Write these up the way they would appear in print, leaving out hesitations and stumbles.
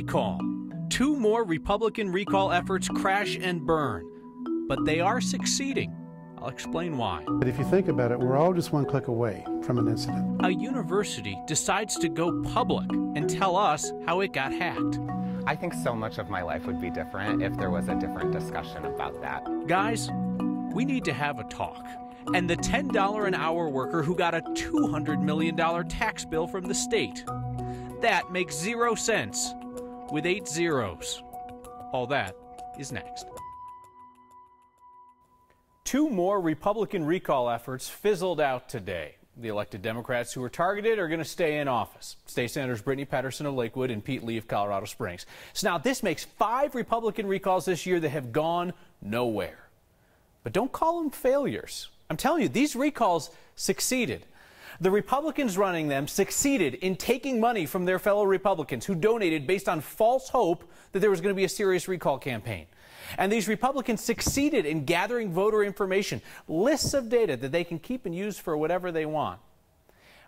recall. 2 more Republican recall efforts crash and burn, but they are succeeding. I'll explain why. But if you think about it, we're all just one click away from an incident. A university decides to go public and tell us how it got hacked. I think so much of my life would be different if there was a different discussion about that. Guys, we need to have a talk. And the $10 an hour worker who got a $200 million tax bill from the state. That makes 0 cents with 8 zeros. All that is next. 2 more Republican recall efforts fizzled out today. The elected Democrats who were targeted are going to stay in office. State Senators Brittany Patterson of Lakewood and Pete Lee of Colorado Springs. So now this makes 5 Republican recalls this year that have gone nowhere. But don't call them failures. I'm telling you, these recalls succeeded. The Republicans running them succeeded in taking money from their fellow Republicans who donated based on false hope that there was going to be a serious recall campaign. And these Republicans succeeded in gathering voter information, lists of data that they can keep and use for whatever they want.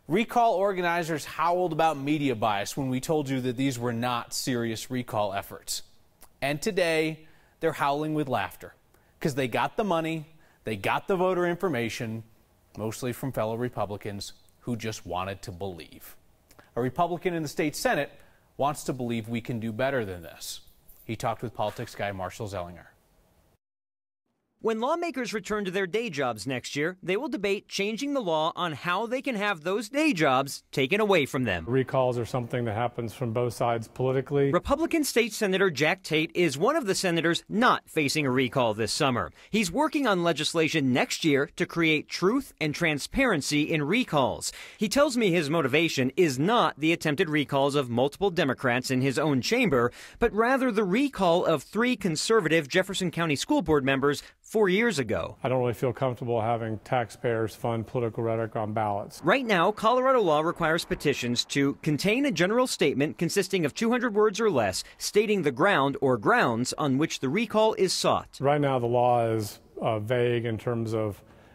Recall organizers howled about media bias when we told you that these were not serious recall efforts. And today, they're howling with laughter because they got the money. They got the voter information, mostly from fellow Republicans who just wanted to believe. A Republican in the state Senate wants to believe we can do better than this. He talked with politics guy Marshall Zellinger. When lawmakers return to their day jobs next year, they will debate changing the law on how they can have those day jobs taken away from them. Recalls are something that happens from both sides politically. Republican State Senator Jack Tate is one of the senators not facing a recall this summer. He's working on legislation next year to create truth and transparency in recalls. He tells me his motivation is not the attempted recalls of multiple Democrats in his own chamber, but rather the recall of 3 conservative Jefferson County School Board members 4 years ago. I don't really feel comfortable having taxpayers fund political rhetoric on ballots. Right now, Colorado law requires petitions to contain a general statement consisting of 200 words or less, stating the ground or grounds on which the recall is sought. Right now, the law is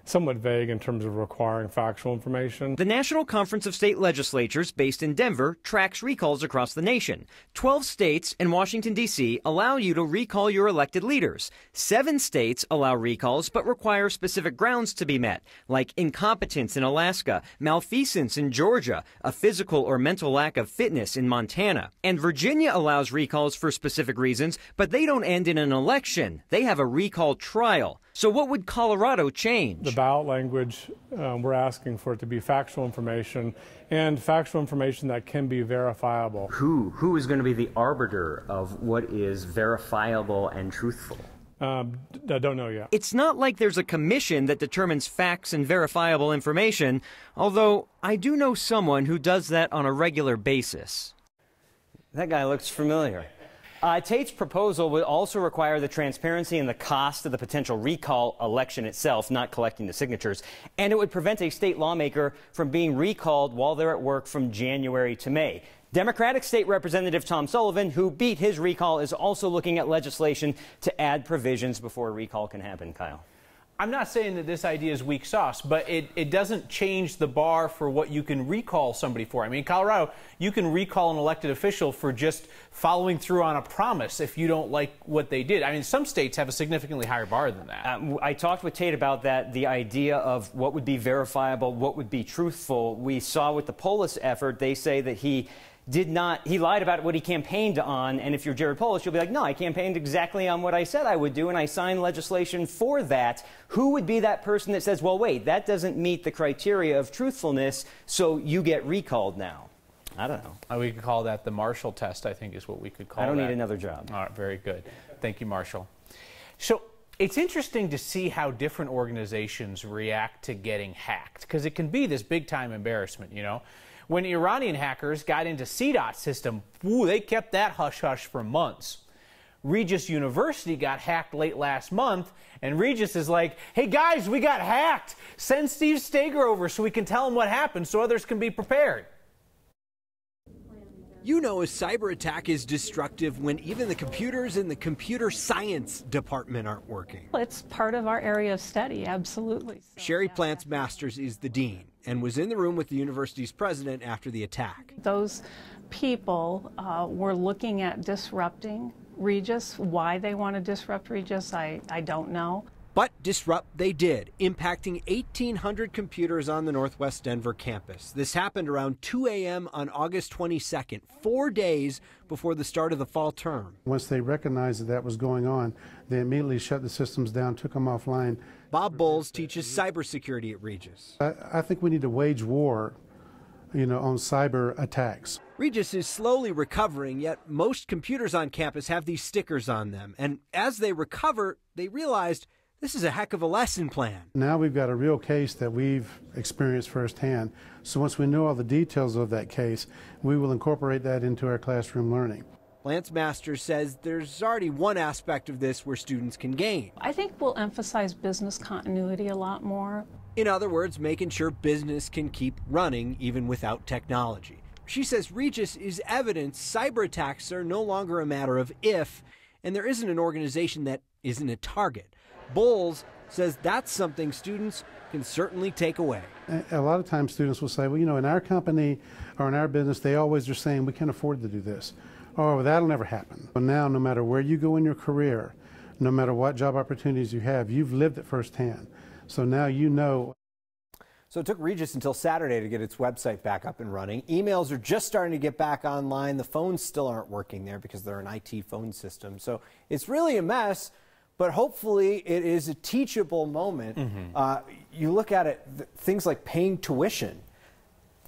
somewhat vague in terms of requiring factual information. The National Conference of State Legislatures, based in Denver, tracks recalls across the nation. 12 states and Washington, D.C. allow you to recall your elected leaders. 7 states allow recalls but require specific grounds to be met, like incompetence in Alaska, malfeasance in Georgia, a physical or mental lack of fitness in Montana. And Virginia allows recalls for specific reasons, but they don't end in an election. They have a recall trial. So what would Colorado change? The ballot language, we're asking for it to be factual information and factual information that can be verifiable. Who is going to be the arbiter of what is verifiable and truthful? I don't know yet. It's not like there's a commission that determines facts and verifiable information, although I do know someone who does that on a regular basis. That guy looks familiar. Tate's proposal would also require the transparency and the cost of the potential recall election itself, not collecting the signatures. And it would prevent a state lawmaker from being recalled while they're at work from January to May. Democratic State Representative Tom Sullivan, who beat his recall, is also looking at legislation to add provisions before a recall can happen, Kyle. I'm not saying that this idea is weak sauce, but it doesn't change the bar for what you can recall somebody for. I mean, in Colorado, you can recall an elected official for just following through on a promise if you don't like what they did. I mean, some states have a significantly higher bar than that. I talked with Tate about that, the idea of what would be verifiable, what would be truthful. We saw with the Polis effort, they say that he lied about what he campaigned on, and if you're Jared Polis, you'll be like, no, I campaigned exactly on what I said I would do, and I signed legislation for that. Who would be that person that says, well, wait, that doesn't meet the criteria of truthfulness, so you get recalled now? I don't know. We could call that the Marshall test, I think is what we could call that. I don't need another job. All right, very good. Thank you, Marshall. So it's interesting to see how different organizations react to getting hacked, because it can be this big-time embarrassment, you know? When Iranian hackers got into CDOT's system, they kept that hush-hush for months. Regis University got hacked late last month, and Regis is like, hey guys, we got hacked. Send Steve Stager over so we can tell him what happened so others can be prepared. You know, a cyber attack is destructive when even the computers in the computer science department aren't working. It's part of our area of study, absolutely. Sherry Plants Masters is the dean and was in the room with the university's president after the attack. Those people were looking at disrupting Regis. Why they want to disrupt Regis, I don't know. But disrupt they did, impacting 1,800 computers on the Northwest Denver campus. This happened around 2 a.m. on August 22nd, 4 days before the start of the fall term. Once they recognized that that was going on, they immediately shut the systems down, took them offline. Bob Bowles teaches cybersecurity at Regis. I think we need to wage war, on cyber attacks. Regis is slowly recovering, yet most computers on campus have these stickers on them. And as they recover, they realized this is a heck of a lesson plan. Now we've got a real case that we've experienced firsthand. So once we know all the details of that case, we will incorporate that into our classroom learning. Lance Masters says there's already one aspect of this where students can gain. I think we'll emphasize business continuity a lot more. In other words, making sure business can keep running even without technology. She says Regis is evidence cyber attacks are no longer a matter of if, and there isn't an organization that isn't a target. Bowles says that's something students can certainly take away. A lot of times students will say, well, in our company or in our business, they always are saying we can't afford to do this. Oh, that'll never happen. But now, no matter where you go in your career, no matter what job opportunities you have, you've lived it firsthand. So now you know. So it took Regis until Saturday to get its website back up and running. Emails are just starting to get back online. The phones still aren't working there because they're an IT phone system. So it's really a mess, but hopefully it is a teachable moment. You look at it, things like paying tuition.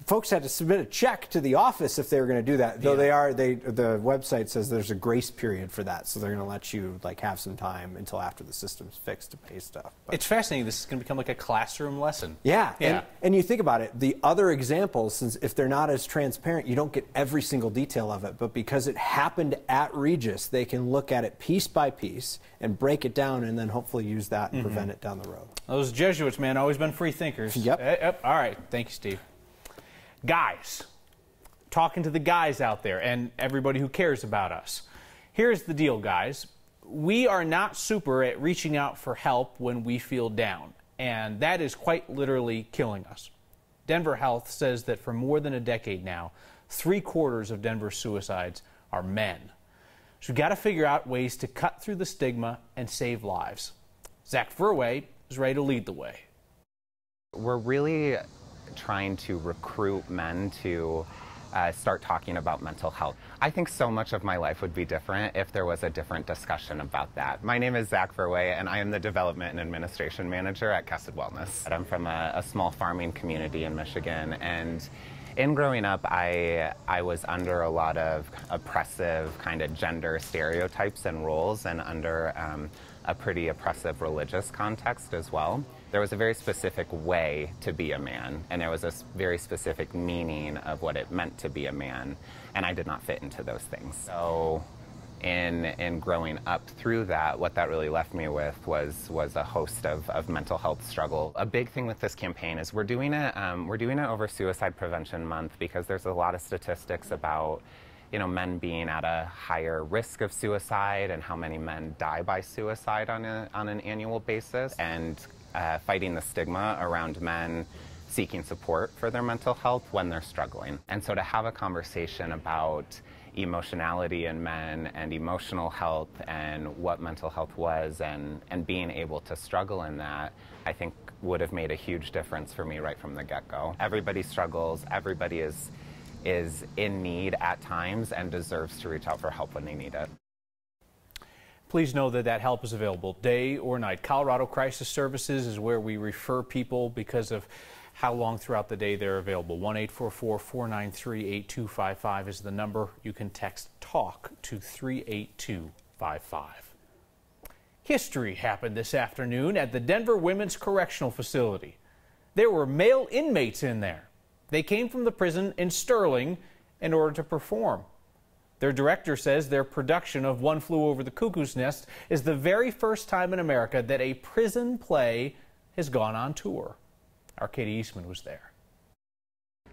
Folks had to submit a check to the office if they were going to do that. Though the website says there's a grace period for that, so they're going to let you have some time until after the system's fixed to pay stuff. But it's fascinating. This is going to become like a classroom lesson. Yeah. And you think about it, the other examples, since if they're not as transparent, you don't get every single detail of it. But because it happened at Regis, they can look at it piece by piece and break it down, and then hopefully use that and prevent it down the road. Those Jesuits, man, always been free thinkers. Yep. All right. Thank you, Steve. Guys, talking to the guys out there and everybody who cares about us. Here's the deal, guys. We are not super at reaching out for help when we feel down, and that is quite literally killing us. Denver Health says that for more than a decade now, 3/4 of Denver suicides are men. So we've got to figure out ways to cut through the stigma and save lives. Zach Furway is ready to lead the way. We're really trying to recruit men to start talking about mental health. I think so much of my life would be different if there was a different discussion about that. My name is Zach Furway, and I am the Development and Administration Manager at Kesed Wellness. I'm from a small farming community in Michigan, and in growing up, I was under a lot of oppressive kind of gender stereotypes and roles, and under a pretty oppressive religious context as well. There was a very specific way to be a man, and there was a very specific meaning of what it meant to be a man, and I did not fit into those things. So in growing up through that, what that really left me with was a host of mental health struggle. A big thing with this campaign is we're doing it over Suicide Prevention Month, because there's a lot of statistics about men being at a higher risk of suicide and how many men die by suicide on an annual basis, and fighting the stigma around men seeking support for their mental health when they're struggling. And so to have a conversation about emotionality in men and emotional health and what mental health was, and being able to struggle in that, I think would have made a huge difference for me right from the get-go. Everybody struggles, everybody is in need at times and deserves to reach out for help when they need it. Please know that help is available day or night. Colorado Crisis Services is where we refer people because of how long throughout the day they're available. 1-844-493-8255 is the number. You can text TALK to 38255. History happened this afternoon at the Denver Women's Correctional Facility. There were male inmates in there. They came from the prison in Sterling in order to perform. Their director says their production of One Flew Over the Cuckoo's Nest is the very first time in America that a prison play has gone on tour. Our Katie Eastman was there.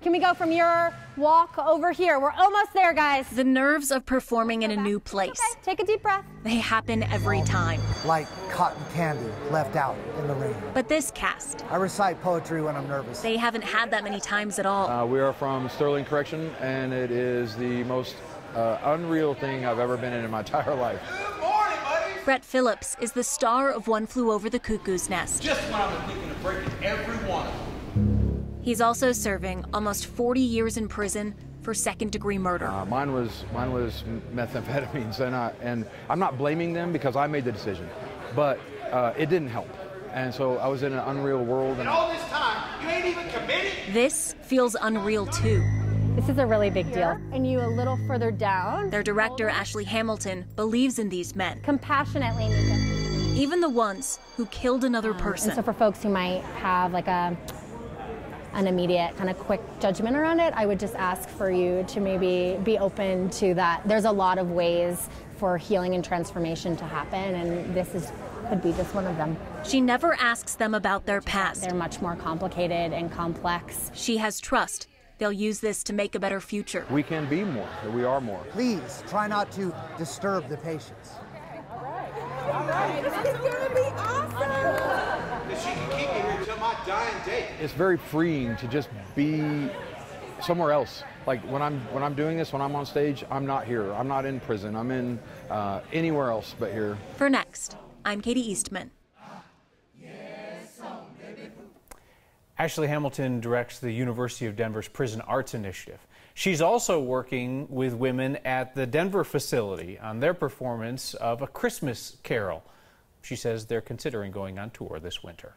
Can we go from your walk over here? We're almost there, guys. The nerves of performing in a new place. Okay, take a deep breath. They happen every time. Like cotton candy left out in the rain. But this cast, I recite poetry when I'm nervous. they haven't had that many times at all. We are from Sterling Correction, and it is the most unreal thing I've ever been in my entire life. Good morning, buddy. Brett Phillips is the star of One Flew Over the Cuckoo's Nest. Just when I was thinking of breaking every one of them. He's also serving almost 40 years in prison for second-degree murder. Mine was methamphetamines, and I'm not blaming them because I made the decision, but it didn't help, and so I was in an unreal world. And all this time, you ain't even committed? This feels unreal too. This is a really big deal. And you a little further down. Their director, Ashley Hamilton, believes in these men. Compassionately, Nika. Even the ones who killed another person. And so for folks who might have like an immediate kind of quick judgment around it, I would just ask for you to maybe be open to that. There's a lot of ways for healing and transformation to happen, and this could be just one of them. She never asks them about their past. They're much more complicated and complex. She has trust. They'll use this to make a better future. We can be more. We are more. Please try not to disturb the patients. All right. This is going to be awesome. She can keep me here until my dying day. It's very freeing to just be somewhere else. Like when I'm doing this, when I'm on stage, I'm not here. I'm not in prison. I'm in anywhere else but here. For Next, I'm Katie Eastman. Ashley Hamilton directs the University of Denver's Prison Arts Initiative. She's also working with women at the Denver facility on their performance of A Christmas Carol. She says they're considering going on tour this winter.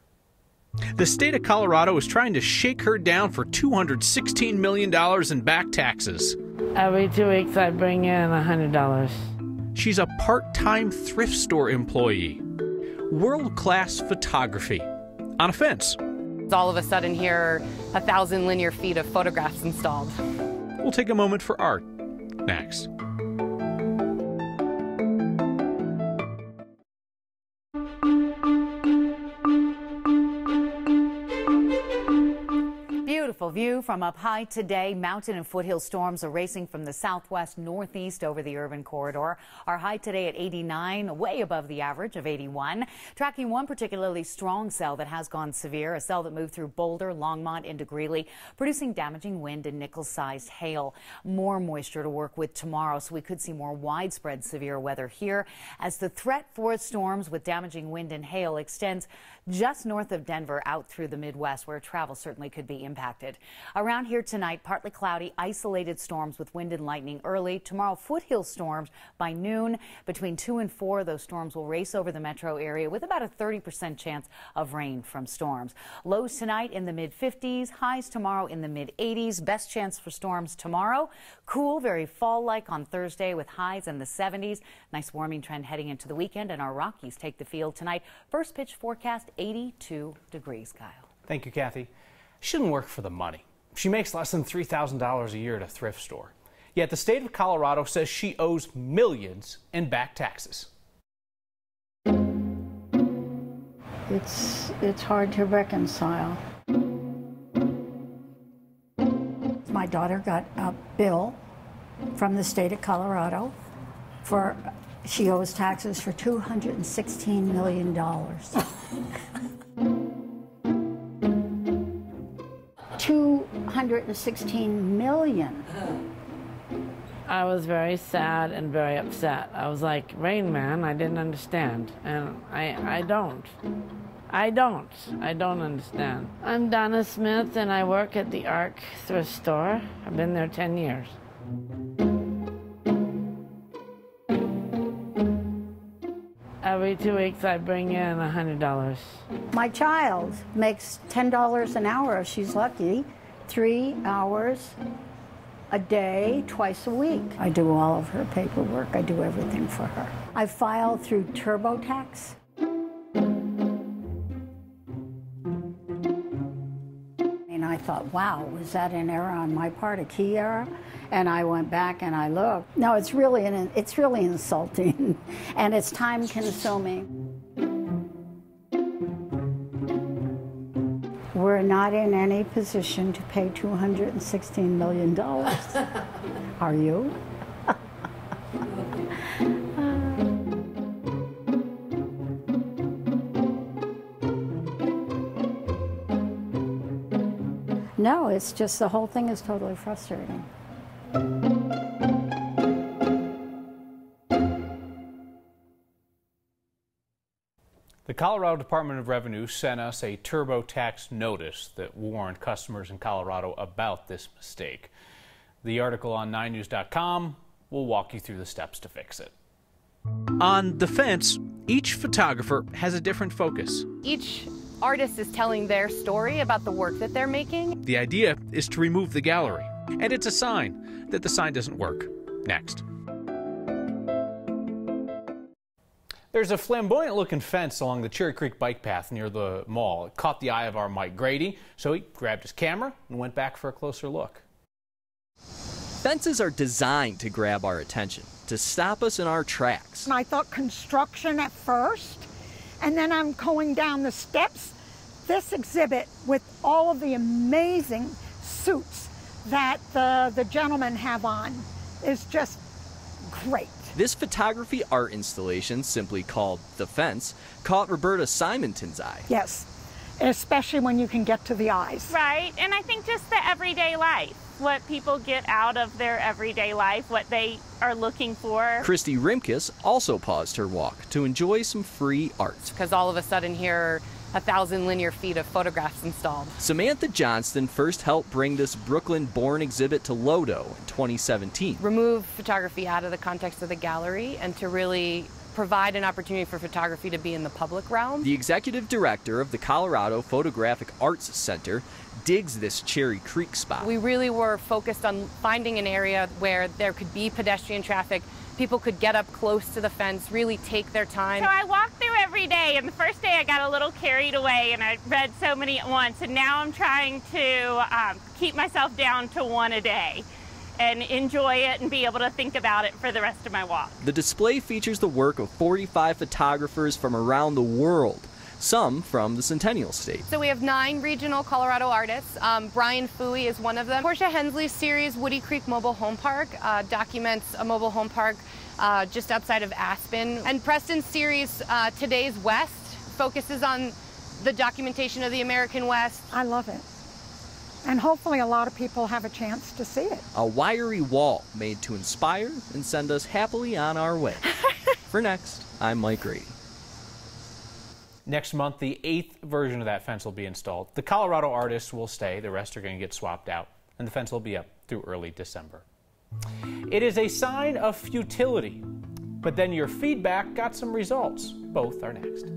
The state of Colorado is trying to shake her down for $216 million in back taxes. Every 2 weeks I bring in $100. She's a part-time thrift store employee. World-class photography on a fence. All of a sudden here, 1,000 linear feet of photographs installed. We'll take a moment for art next. Beautiful view from up high today. Mountain and foothill storms are racing from the southwest northeast over the urban corridor. Our high today at 89, way above the average of 81. Tracking one particularly strong cell that has gone severe, a cell that moved through Boulder, Longmont into Greeley, producing damaging wind and nickel-sized hail. More moisture to work with tomorrow, so we could see more widespread severe weather here as the threat for storms with damaging wind and hail extends just north of Denver out through the Midwest, where travel certainly could be impacted. Around here tonight, partly cloudy, isolated storms with wind and lightning early. Tomorrow, foothill storms by noon. Between 2 and 4, those storms will race over the metro area with about a 30% chance of rain from storms. Lows tonight in the mid-50s, highs tomorrow in the mid-80s. Best chance for storms tomorrow. Cool, very fall-like on Thursday with highs in the 70s. Nice warming trend heading into the weekend, and our Rockies take the field tonight. First pitch forecast 82 degrees, Kyle. Thank you, Kathy. She doesn't work for the money. She makes less than $3,000 a year at a thrift store. Yet the state of Colorado says she owes millions in back taxes. It's hard to reconcile. My daughter got a bill from the state of Colorado for she owes taxes for $216 million. $216 million. I was very sad and very upset. I was like, Rain Man, I didn't understand. And I don't understand. I'm Donna Smith and I work at the Arc thrift store. I've been there 10 years. Every 2 weeks I bring in $100. My child makes $10 an hour if she's lucky, 3 hours a day, twice a week. I do all of her paperwork. I do everything for her. I file through TurboTax. And I thought, wow, was that an error on my part, a key error? And I went back and I looked. No, it's really insulting, and it's time-consuming. We're not in any position to pay $216 million. Are you? No, it's just the whole thing is totally frustrating. The Colorado Department of Revenue sent us a TurboTax notice that warned customers in Colorado about this mistake. The article on 9news.com will walk you through the steps to fix it. On The Fence, each photographer has a different focus. Each artist is telling their story about the work that they're making. The idea is to remove the gallery, and it's a sign that the sign doesn't work. Next. There's a flamboyant-looking fence along the Cherry Creek bike path near the mall. It caught the eye of our Mike Grady, so he grabbed his camera and went back for a closer look. Fences are designed to grab our attention, to stop us in our tracks. I thought construction at first, and then I'm going down the steps. This exhibit with all of the amazing suits that the gentlemen have on is just great. This photography art installation, simply called The Fence, caught Roberta Simonton's eye. Yes, especially when you can get to the eyes. Right, and I think just the everyday life, what people get out of their everyday life, what they are looking for. Christy Rimkus also paused her walk to enjoy some free art. Because all of a sudden here, 1,000 linear feet of photographs installed. Samantha Johnston first helped bring this Brooklyn-born exhibit to Lodo in 2017. Remove photography out of the context of the gallery and to really provide an opportunity for photography to be in the public realm. The executive director of the Colorado Photographic Arts Center digs this Cherry Creek spot. We really were focused on finding an area where there could be pedestrian traffic, people could get up close to the fence, really take their time. So I walk through every day, and the first day I got a little carried away and I read so many at once, and now I'm trying to keep myself down to one a day and enjoy it and be able to think about it for the rest of my walk. The display features the work of 45 photographers from around the world, some from the Centennial State. So we have 9 regional Colorado artists. Brian Fooey is one of them. Portia Hensley's series, Woody Creek Mobile Home Park, documents a mobile home park just outside of Aspen. And Preston's series, Today's West, focuses on the documentation of the American West. I love it. And hopefully a lot of people have a chance to see it. A wiry wall made to inspire and send us happily on our way. For Next, I'm Mike Grady. Next month, the 8th version of that fence will be installed. The Colorado artists will stay. The rest are going to get swapped out, and the fence will be up through early December. It is a sign of futility, but then your feedback got some results. Both are next.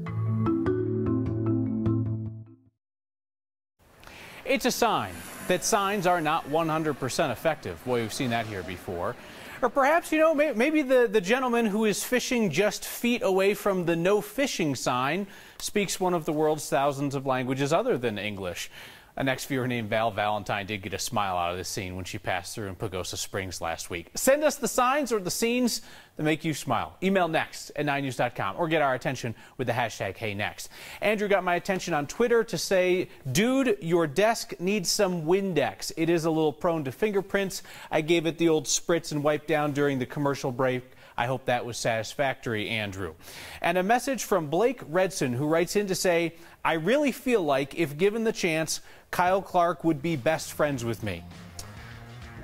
It's a sign that signs are not 100% effective. Boy, we've seen that here before. Or perhaps, you know, maybe the gentleman who is fishing just feet away from the no fishing sign speaks one of the world's thousands of languages other than English. A next viewer named Val Valentine did get a smile out of this scene when she passed through in Pagosa Springs last week. Send us the signs or the scenes that make you smile. Email next@9news.com or get our attention with the hashtag HeyNext. Andrew got my attention on Twitter to say, dude, your desk needs some Windex. It is a little prone to fingerprints. I gave it the old spritz and wipe down during the commercial break. I hope that was satisfactory, Andrew. And a message from Blake Redson, who writes in to say, I really feel like if given the chance, Kyle Clark would be best friends with me.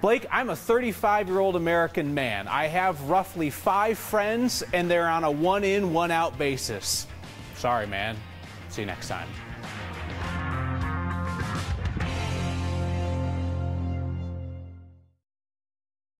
Blake, I'm a 35-year-old American man. I have roughly 5 friends, and they're on a one-in, one-out basis. Sorry, man. See you next time.